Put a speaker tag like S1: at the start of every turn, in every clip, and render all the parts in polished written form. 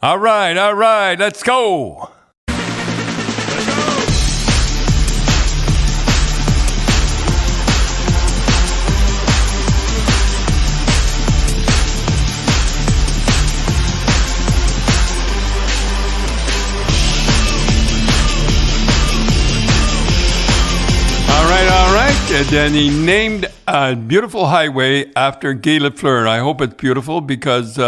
S1: All right, let's go. All right. And then he named a beautiful highway after HWY Lafleur. I hope it's beautiful because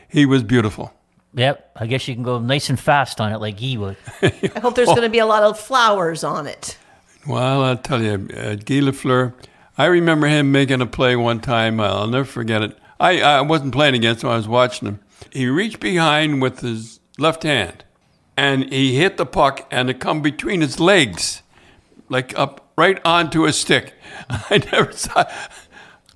S1: he was beautiful.
S2: Yep, I guess you can go nice and fast on it like he would.
S3: I hope there's going to be a lot of flowers on it.
S1: Well, I'll tell you, HWY Lafleur, I remember him making a play one time. I'll never forget it. I wasn't playing against him. I was watching him. He reached behind with his left hand, and he hit the puck, and it come between his legs, like up right onto a stick. I never saw.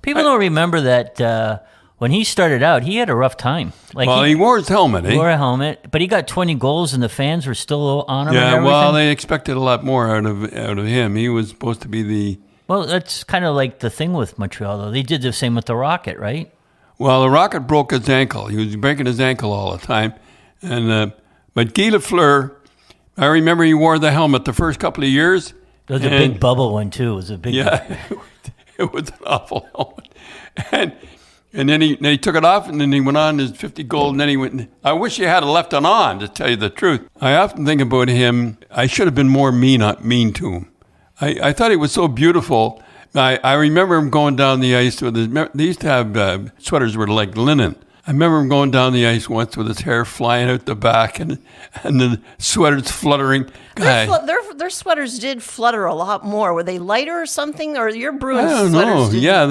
S2: People don't remember that when he started out, he had a rough time. Like
S1: he wore his helmet.
S2: He wore a helmet, but he got 20 goals, and the fans were still on him.
S1: Yeah,
S2: and
S1: well, they expected a lot more out of him. He was supposed to be the.
S2: Well, that's kind of like the thing with Montreal, though. They did the same with the Rocket, right?
S1: Well, the Rocket broke his ankle. He was breaking his ankle all the time, and but HWY Lafleur, I remember he wore the helmet the first couple of years.
S2: There was a big bubble one too. It was a big.
S1: Yeah, it was an awful helmet, and then he took it off, and then he went on his 50 goal, and then he went. I wish he had left it on, to tell you the truth. I often think about him. I should have been more mean to him. I thought he was so beautiful. I remember him going down the ice with his. They used to have sweaters were like linen. I remember him going down the ice once with his hair flying out the back and the sweaters fluttering.
S3: Their sweaters did flutter a lot more. Were they lighter or something? Or your Bruins sweaters?
S1: I don't know. Yeah,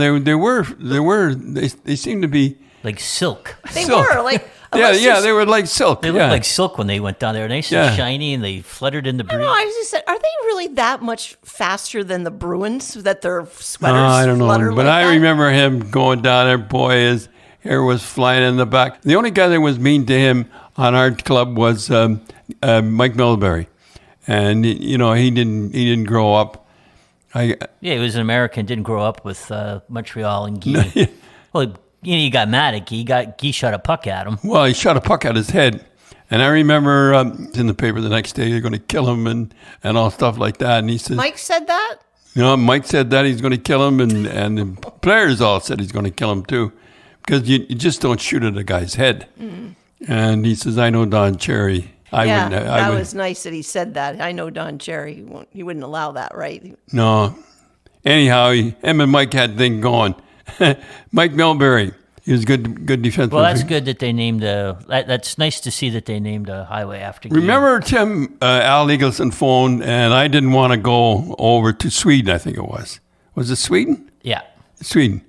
S1: they seemed to be
S2: like silk.
S3: They were like.
S1: They were like silk.
S2: They looked like silk when they went down there, nice and shiny, and they fluttered in the breeze.
S3: I just said, are they really that much faster than the Bruins that their sweaters?
S1: I don't know,
S3: flutter
S1: but
S3: like
S1: I
S3: that?
S1: remember him going down there. Boy, his hair was flying in the back. The only guy that was mean to him on our club was Mike Milbury, and he didn't grow up.
S2: He was an American. Didn't grow up with Montreal and Guy. Well. He got mad at Guy. Guy shot a puck at him.
S1: Well, he shot a puck at his head. And I remember in the paper the next day, they're going to kill him and all stuff like that. And he said...
S3: Mike said that?
S1: Mike said that he's going to kill him. And the players all said he's going to kill him too. Because you just don't shoot at a guy's head. Mm. And he says, I know Don Cherry.
S3: That was nice that he said that. I know Don Cherry. He wouldn't allow that, right?
S1: No. Anyhow, him and Mike had a thing going. Mike Milbury, he was good defenseman.
S2: Well, that's good that they named that's nice to see that they named a highway after.
S1: Remember Tim Al Eagleson phoned, and I didn't want to go over to Sweden. I think it was. Was it Sweden?
S2: Yeah,
S1: Sweden,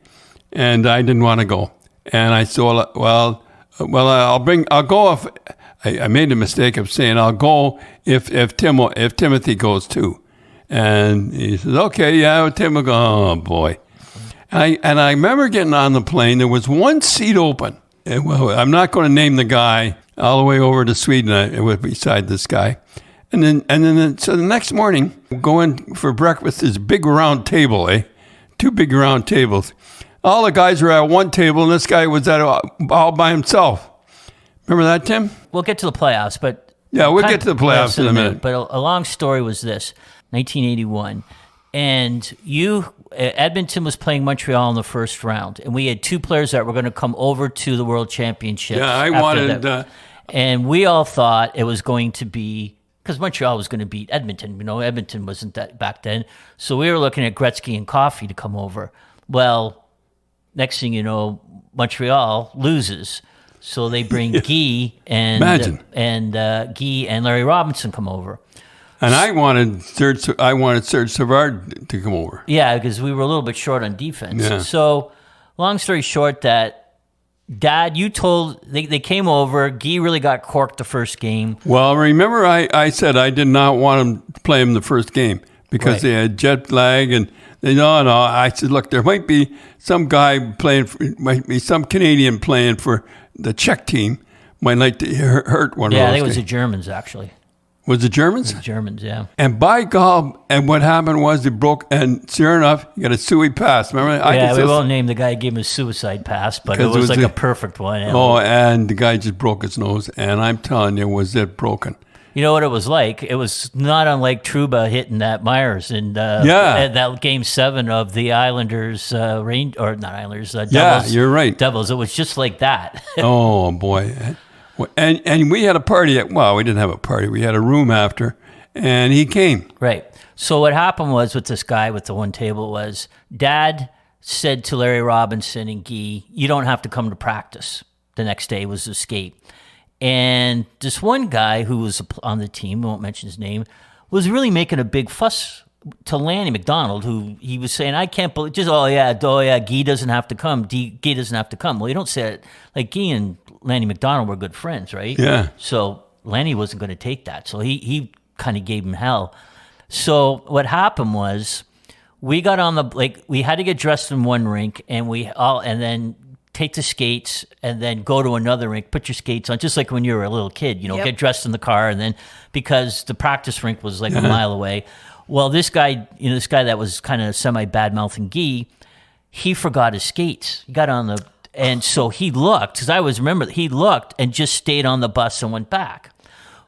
S1: and I didn't want to go. And I said, well, I'll go if I made a mistake of saying I'll go if Timothy goes too. And he says, okay, yeah, Tim will go. Oh boy. And I remember getting on the plane. There was one seat open. Well, I'm not going to name the guy. All the way over to Sweden, I was beside this guy. And then, so the next morning, going for breakfast, this big round table, 2 big round tables. All the guys were at one table, and this guy was at all by himself. Remember that, Tim?
S2: We'll get to the playoffs, but
S1: yeah, we'll get to the playoffs in a minute.
S2: But a long story was this: 1981, and Edmonton was playing Montreal in the first round, and we had 2 players that were going to come over to the World Championship.
S1: Yeah, I wanted
S2: and we all thought it was going to be, because Montreal was going to beat Edmonton. Edmonton wasn't that back then. So we were looking at Gretzky and Coffey to come over. Well, next thing you know, Montreal loses. So they bring Guy and Guy and Larry Robinson come over.
S1: And I wanted Serge Savard to come over.
S2: Yeah, because we were a little bit short on defense.
S1: Yeah.
S2: So, long story short, that Dad, you told they came over. Guy really got corked the first game.
S1: Well, remember I said I did not want him to play him the first game because they had jet lag and no. I said, look, there might be some guy might be some Canadian playing for the Czech team. Might like to hurt one of those.
S2: Yeah, I think it was the Germans actually.
S1: Was it Germans?
S2: Germans, yeah.
S1: And by God, and what happened was it broke, and sure enough, you got a suey pass. Remember?
S2: We won't name the guy who gave him a suicide pass, but it was like a perfect one.
S1: Oh, and the guy just broke his nose, and I'm telling you, was it broken?
S2: You know what it was like? It was not unlike Trouba hitting that Myers in that Game 7 of the Islanders, Devils.
S1: Yeah, you're right.
S2: Devils. It was just like that.
S1: Oh, boy. And we had a party we didn't have a party. We had a room after, and he came.
S2: Right. So what happened was with this guy with the one table was Dad said to Larry Robinson and Guy, you don't have to come to practice. The next day was the skate. And this one guy who was on the team, I won't mention his name, was really making a big fuss to Lanny McDonald, who he was saying, I can't believe, Guy doesn't have to come. Guy doesn't have to come. Well, you don't say it. Like Guy and Lanny McDonald were good friends, right?
S1: Yeah.
S2: So Lanny wasn't going to take that. So he kind of gave him hell. So what happened was we got on we had to get dressed in one rink and then take the skates and then go to another rink, put your skates on, just like when you were a little kid, get dressed in the car. And then because the practice rink was like a mile away. Well, this guy that was kind of semi-bad-mouthing Guy, he forgot his skates. He got on and so he looked, because I always remember, he looked and just stayed on the bus and went back.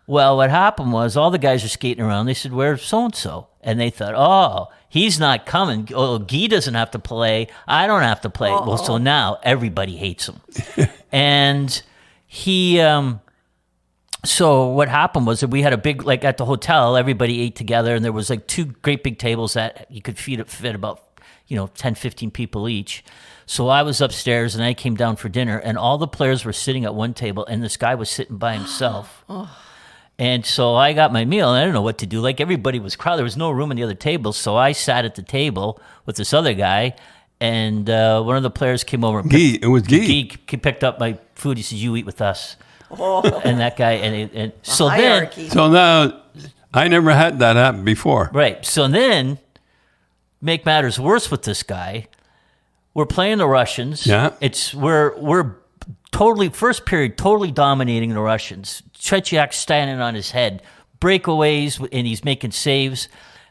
S2: Well, what happened was all the guys are skating around. They said, where's so-and-so? And they thought, oh, he's not coming. Oh, Guy doesn't have to play. I don't have to play. Uh-oh. Well, so now everybody hates him. And he... So what happened was that we had a big, at the hotel, everybody ate together, and there was two great big tables that you could fit about, 10, 15 people each. So I was upstairs, and I came down for dinner, and all the players were sitting at one table, and this guy was sitting by himself. And so I got my meal, and I didn't know what to do. Everybody was crowded. There was no room in the other tables, so I sat at the table with this other guy, and one of the players came over.
S1: It was Guy.
S2: He picked up my food. He said, you eat with us. And that guy, and so hierarchy. Then... So
S1: now, I never had that happen before.
S2: Right. So then, make matters worse with this guy, we're playing the Russians.
S1: Yeah.
S2: We're totally, first period, totally dominating the Russians. Tretiak's standing on his head. Breakaways, and he's making saves.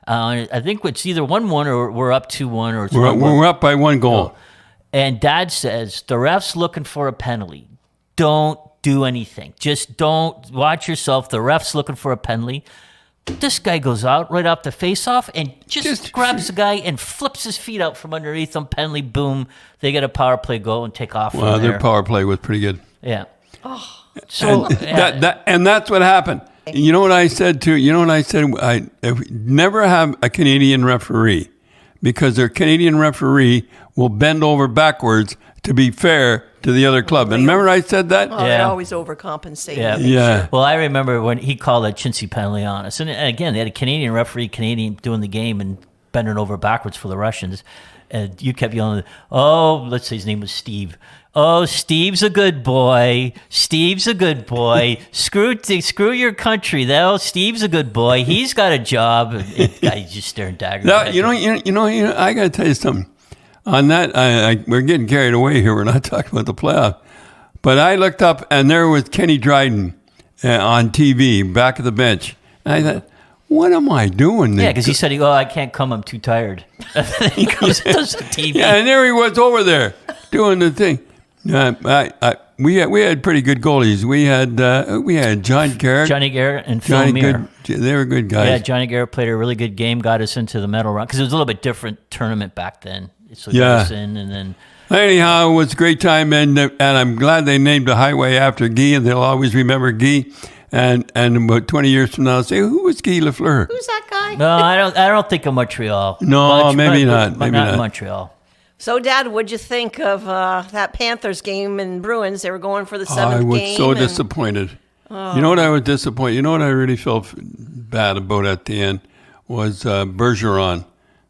S2: I think it's either 1-1 or we're up 2-1 or it's 1-1.
S1: We're up by one goal.
S2: And Dad says, the ref's looking for a penalty. Don't do anything. Just don't watch yourself. The ref's looking for a penalty. This guy goes out right off the face-off and just grabs the guy and flips his feet out from underneath him. Penalty, boom. They get a power play goal and take off.
S1: Well, their power play was pretty good.
S2: Yeah. So
S1: and that's what happened. You know what I said I never have a Canadian referee, because their Canadian referee will bend over backwards to be fair to the other club. And remember I said that?
S3: Oh, they always overcompensate.
S2: Yeah. Well, I remember when he called a chintzy penalty on us. And again, they had a Canadian referee, doing the game and bending over backwards for the Russians. And you kept yelling, oh, let's say his name was Steve. Oh, Steve's a good boy. Steve's a good boy. Screw your country, though. Steve's a good boy. He's got a job. And the guy just staring daggers.
S1: No, I got to tell you something. On that, we're getting carried away here. We're not talking about the playoff. But I looked up, and there was Kenny Dryden on TV, back at the bench. And I thought, what am I doing?
S2: Yeah, because he said, I can't come, I'm too tired. And then he goes and does the TV.
S1: Yeah, and there he was over there doing the thing. We had pretty good goalies. We had Johnny Garrett
S2: and Phil Meir.
S1: They were good guys.
S2: Yeah, Johnny Garrett played a really good game, got us into the medal round, because it was a little bit different tournament back then. So in, and then
S1: anyhow, it was a great time, and I'm glad they named the highway after Guy, and they'll always remember Guy. And about 20 years from now, they'll say, who was Guy Lafleur?
S3: Who's that guy?
S2: No, I don't think of Montreal.
S1: No, maybe not.
S2: Maybe not Montreal.
S3: So, Dad, what'd you think of that Panthers game and Bruins? They were going for the seventh game.
S1: I was so disappointed. You know what I was disappointed? You know what I really felt bad about at the end was Bergeron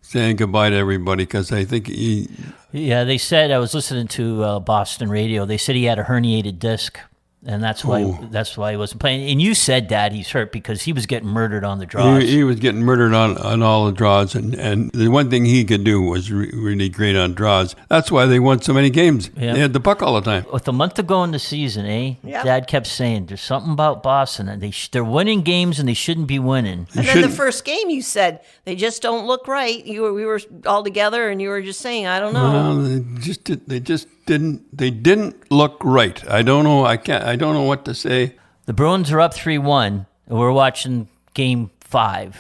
S1: saying goodbye to everybody, because I think
S2: Yeah, they said, I was listening to Boston radio, they said he had a herniated disc. and that's why he wasn't playing. And you said, Dad, he's hurt because he was getting murdered on the draws.
S1: He was getting murdered on all the draws, and the one thing he could do was really great on draws. That's why they won so many games.
S2: Yeah.
S1: They had the puck all the time.
S2: With a month to go in the season,
S3: Yep.
S2: Dad kept saying there's something about Boston, and they're winning games and they shouldn't be winning.
S3: And then the first game, you said they just don't look right. We were all together, and you were just saying, I don't know.
S1: Well, they didn't look right. I don't know. I don't know what to say.
S2: The Bruins are up 3-1, and we're watching Game 5.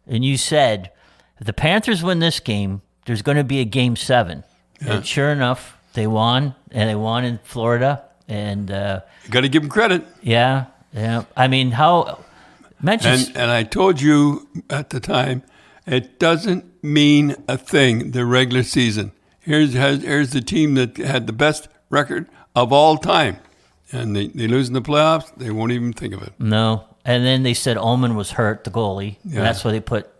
S2: And you said, if the Panthers win this game, there's going to be a Game 7.
S1: Yeah.
S2: And sure enough, they won, and they won in Florida. And
S1: You got to give them credit.
S2: yeah. I mean,
S1: And I told you at the time, it doesn't mean a thing, the regular season. Here's the team that had the best record of all time. And they lose in the playoffs, they won't even think of it.
S2: No. And then they said Ullman was hurt, the goalie.
S1: Yeah.
S2: And that's why they put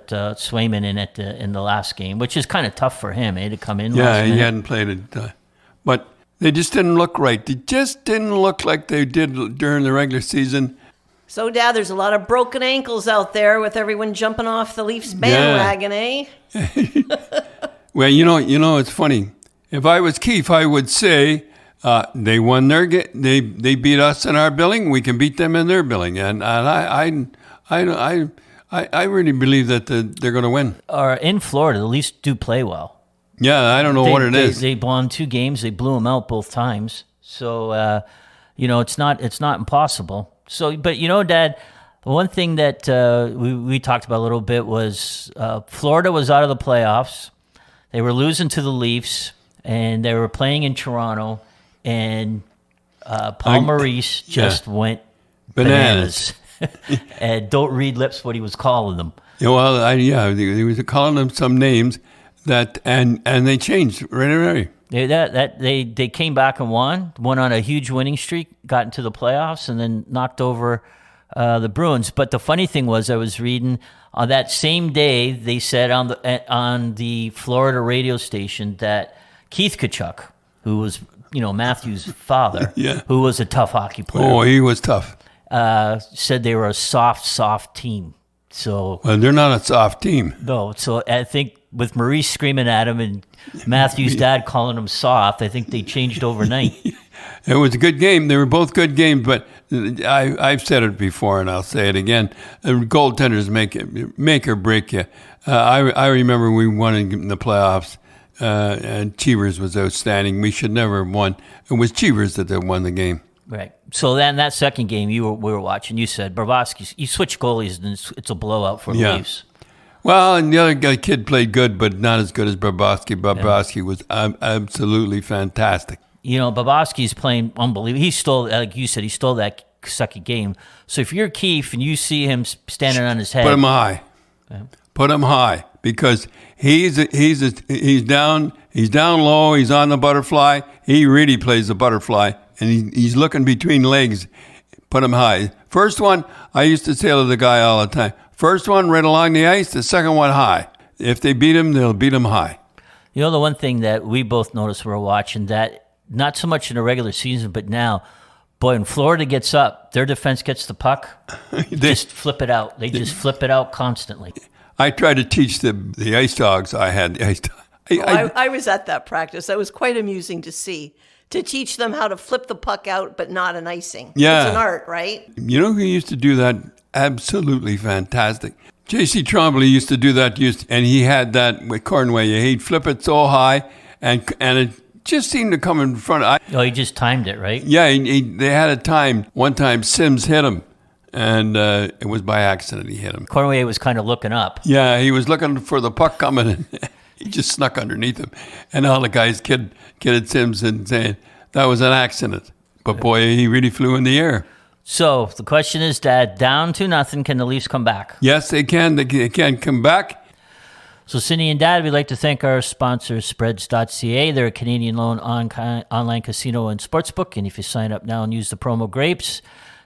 S2: Swayman in the last game, which is kind of tough for him, to come in.
S1: Yeah,
S2: last
S1: he
S2: minute.
S1: hadn't played it. But they just didn't look right. They just didn't look like they did during the regular season.
S3: So, Dad, there's a lot of broken ankles out there with everyone jumping off the Leafs bandwagon, eh?
S1: Well, you know, it's funny. If I was Keefe, I would say they won their game. They beat us in our billing. We can beat them in their billing, and I really believe that they're going to win.
S2: Or in Florida, the Leafs do play well.
S1: Yeah, I don't know what it is.
S2: They won 2 games. They blew them out both times. So, it's not impossible. So, but Dad, the one thing that we talked about a little bit was Florida was out of the playoffs. They were losing to the Leafs, and they were playing in Toronto, and Paul Maurice just went bananas. And don't read lips what he was calling them.
S1: Yeah, well, he was calling them some names that, and they changed right away.
S2: They came back and won on a huge winning streak, got into the playoffs, and then knocked over the Bruins. But the funny thing was, I was reading on that same day, they said on the Florida radio station that Keith Tkachuk, who was Matthew's father,
S1: Yeah.
S2: who was a tough hockey player,
S1: Oh, he was tough.
S2: said they were a soft team. So
S1: Well, they're not a soft team.
S2: no, so I think with Maurice screaming at him and Matthew's dad calling him soft, I think they changed overnight.
S1: It was a good game. They were both good games, but I've said it before, and I'll say it again. Goaltenders make or break you. I remember we won in the playoffs, and Cheevers was outstanding. We should never have won. It was Cheevers that won the game.
S2: Right. So then that second game we were watching, you said Bobrovsky, you switch goalies and it's a blowout for the
S1: Yeah.
S2: Leafs.
S1: Well, and the other kid played good, but not as good as Bobrovsky. Bobrovsky was absolutely fantastic.
S2: Bobrovsky's playing unbelievable. He stole, like you said, that second game. So if you're Keefe and you see him standing on his head,
S1: Put him high. Yeah. Put him high because he's down low. He's on the butterfly. He really plays the butterfly, and he's looking between legs. Put him high. First one, I used to say to the guy all the time. First one right along the ice. The second one high. If they beat him, they'll beat him high.
S2: the one thing that we both noticed when we were watching, that not so much in the regular season, but now, boy, when Florida gets up, their defense gets the puck, just flip it out. They just flip it out constantly.
S1: I tried to teach the ice dogs. I had the ice dogs.
S3: I was at that practice. That was quite amusing to see. To teach them how to flip the puck out, but not an icing.
S1: Yeah.
S3: It's an art, right?
S1: You know who used to do that? Absolutely fantastic. J.C. Trombley used to do that, and he had that with Cornway. He'd flip it so high, and it just seemed to come in front.
S2: He just timed it, right?
S1: Yeah, they had a time. One time, Sims hit him, and it was by accident he hit him.
S2: Cornway was kind of looking up.
S1: Yeah, he was looking for the puck coming, and he just snuck underneath him. And all the guys kidded Sims and saying that was an accident. But boy, he really flew in the air.
S2: So the question is, Dad, down 2-0, can the Leafs come back?
S1: Yes, they can. They can come back.
S2: So Cindy and Dad, we'd like to thank our sponsor, Spreads.ca. They're a Canadian-owned online casino and sportsbook. And if you sign up now and use the promo GRAPES,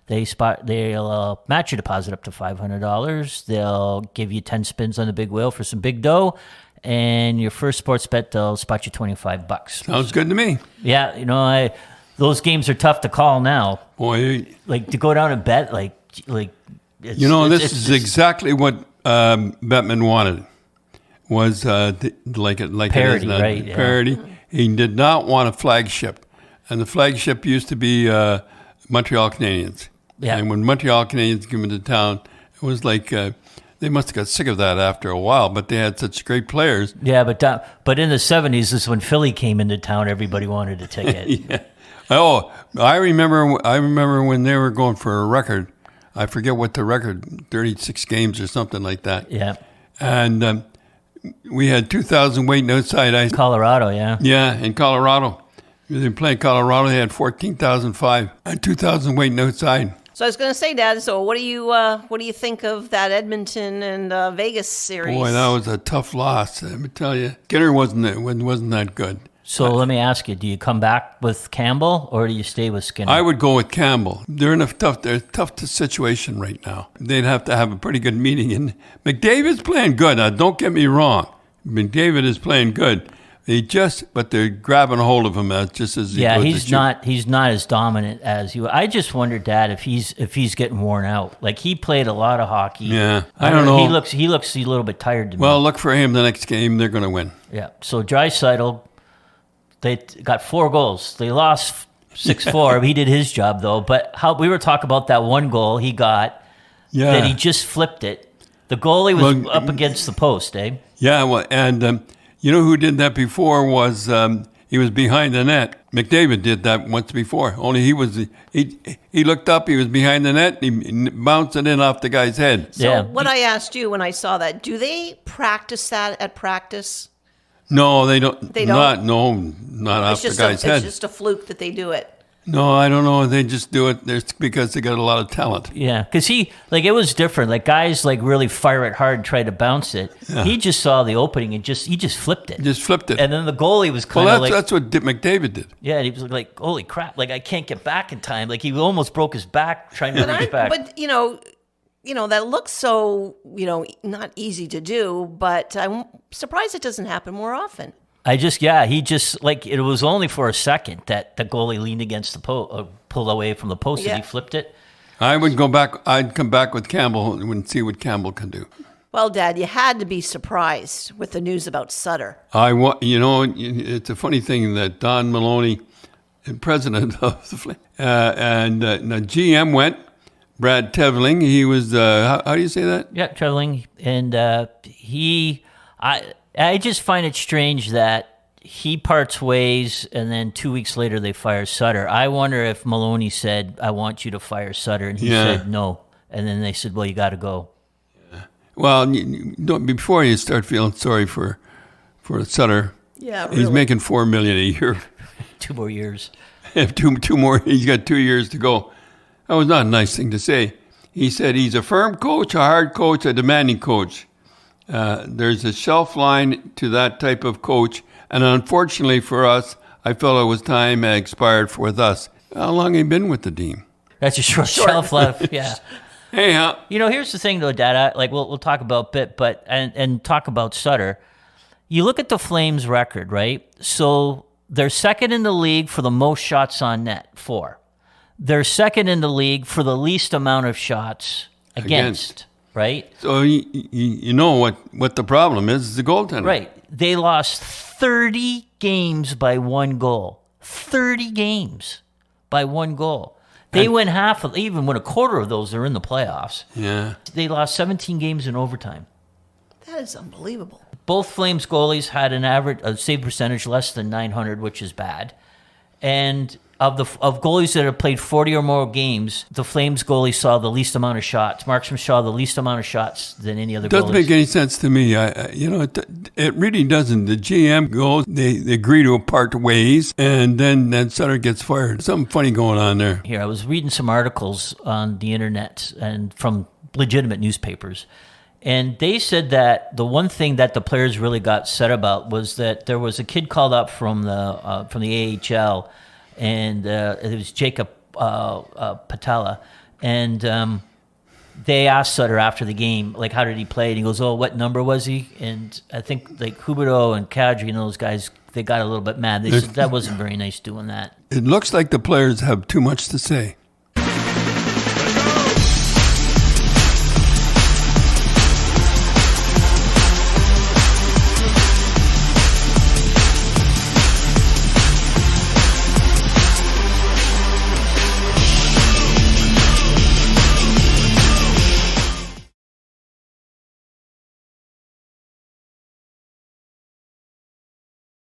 S2: they'll match your deposit up to $500. They'll give you 10 spins on the big wheel for some big dough. And your first sports bet, they'll spot you $25.
S1: Sounds good to me.
S2: Yeah, those games are tough to call now.
S1: Boy,
S2: Like to go down and bet, like it's,
S1: this is exactly what Bettman wanted. Was like
S2: parody,
S1: it is now,
S2: right? Yeah.
S1: Parody. He did not want a flagship, and the flagship used to be Montreal Canadiens.
S2: Yeah.
S1: And when Montreal Canadiens came into town, it was like they must have got sick of that after a while. But they had such great players.
S2: Yeah, but in the 70s is when Philly came into town. Everybody wanted a ticket.
S1: Yeah. Oh, I remember when they were going for a record. I forget what the record, 36 games or something like that.
S2: Yeah.
S1: And we had 2,000 waiting outside ice.
S2: Colorado, yeah.
S1: Yeah, in Colorado. They played Colorado. They had 14,005 and 2,000 waiting outside.
S3: So I was going to say, Dad. So what do you think of that Edmonton and Vegas series?
S1: Boy, that was a tough loss. Let me tell you, Skinner wasn't that good.
S2: So let me ask you: do you come back with Campbell or do you stay with Skinner?
S1: I would go with Campbell. They're in a tough situation right now. They'd have to have a pretty good meeting. And McDavid's playing good. Now, don't get me wrong. McDavid is playing good. But they're grabbing a hold of him just as he goes
S2: he's not as dominant as you. I just wondered, Dad, if he's getting worn out. Like he played a lot of hockey.
S1: Yeah, I don't know.
S2: He looks a little bit tired to me.
S1: Well, look for him the next game. They're going to win.
S2: Yeah. So Draisaitl, they got 4 goals. They lost 6-4. He did his job though. But we were talking about that one goal he got.
S1: Yeah.
S2: That he just flipped it. The goalie was up against the post, eh?
S1: Yeah. Well, and. You know who did that before was he was behind the net. McDavid did that once before. Only he looked up, he was behind the net, and he bounced it in off the guy's head.
S3: So what I asked you when I saw that, do they practice that at practice?
S1: No, they don't.
S3: They don't?
S1: Not off the guy's head.
S3: It's just a fluke that they do it.
S1: No, I don't know. They just do it because they got a lot of talent.
S2: Yeah, because it was different. Like guys really fire it hard, try to bounce it. Yeah. He just saw the opening and he just flipped it. And then the goalie was kind of
S1: that's what McDavid did.
S2: Yeah, and he was like, holy crap, like I can't get back in time. Like he almost broke his back trying to reach back.
S3: But, that looks so, not easy to do, but I'm surprised it doesn't happen more often.
S2: He just it was only for a second that the goalie leaned against the post, pulled away from the post, and he flipped it.
S1: I would go back. I'd come back with Campbell and see what Campbell can do.
S3: Well, Dad, you had to be surprised with the news about Sutter.
S1: It's a funny thing that Don Maloney, president of the Flames, and the GM went. Brad Tevling, he was how do you say that?
S2: Yeah, Tevling, and I just find it strange that he parts ways and then 2 weeks later they fire Sutter. I wonder if Maloney said, I want you to fire Sutter, and he said no. And then they said, well, you got to go.
S1: Yeah. Well, before you start feeling sorry for Sutter,
S3: really.
S1: He's making $4 million a year.
S2: 2 more years.
S1: Two more. He's got 2 years to go. That was not a nice thing to say. He said he's a firm coach, a hard coach, a demanding coach. There's a shelf line to that type of coach, and unfortunately for us, I felt it was time expired with us. How long have you been with the team?
S2: That's a short shelf life, yeah.
S1: Hey,
S2: here's the thing though, Dad. We'll talk about Bit, but and talk about Sutter. You look at the Flames' record, right? So they're second in the league for the most shots on net, 4. They're second in the league for the least amount of shots against. Right?
S1: So you know what the problem is the goaltender.
S2: Right. They lost 30 games by 1 goal. 30 games by 1 goal. They win even win a quarter of those, they're in the playoffs.
S1: Yeah.
S2: They lost 17 games in overtime.
S3: That is unbelievable.
S2: Both Flames goalies had a save percentage less than .900, which is bad. And of goalies that have played 40 or more games, the Flames goalie saw the least amount of shots. Markstrom saw the least amount of shots than any other goalie.
S1: Doesn't make any sense to me. It really doesn't. The GM goes, they agree to part ways, and then Sutter gets fired. Something funny going on there.
S2: Here, I was reading some articles on the internet and from legitimate newspapers, and they said that the one thing that the players really got set about was that there was a kid called up from the AHL, and it was Jacob Patella, and they asked Sutter after the game, how did he play? And he goes, what number was he? And I think Huberdeau and Kadri and those guys they got a little bit mad. They said that wasn't very nice doing that.
S1: It looks like the players have too much to say.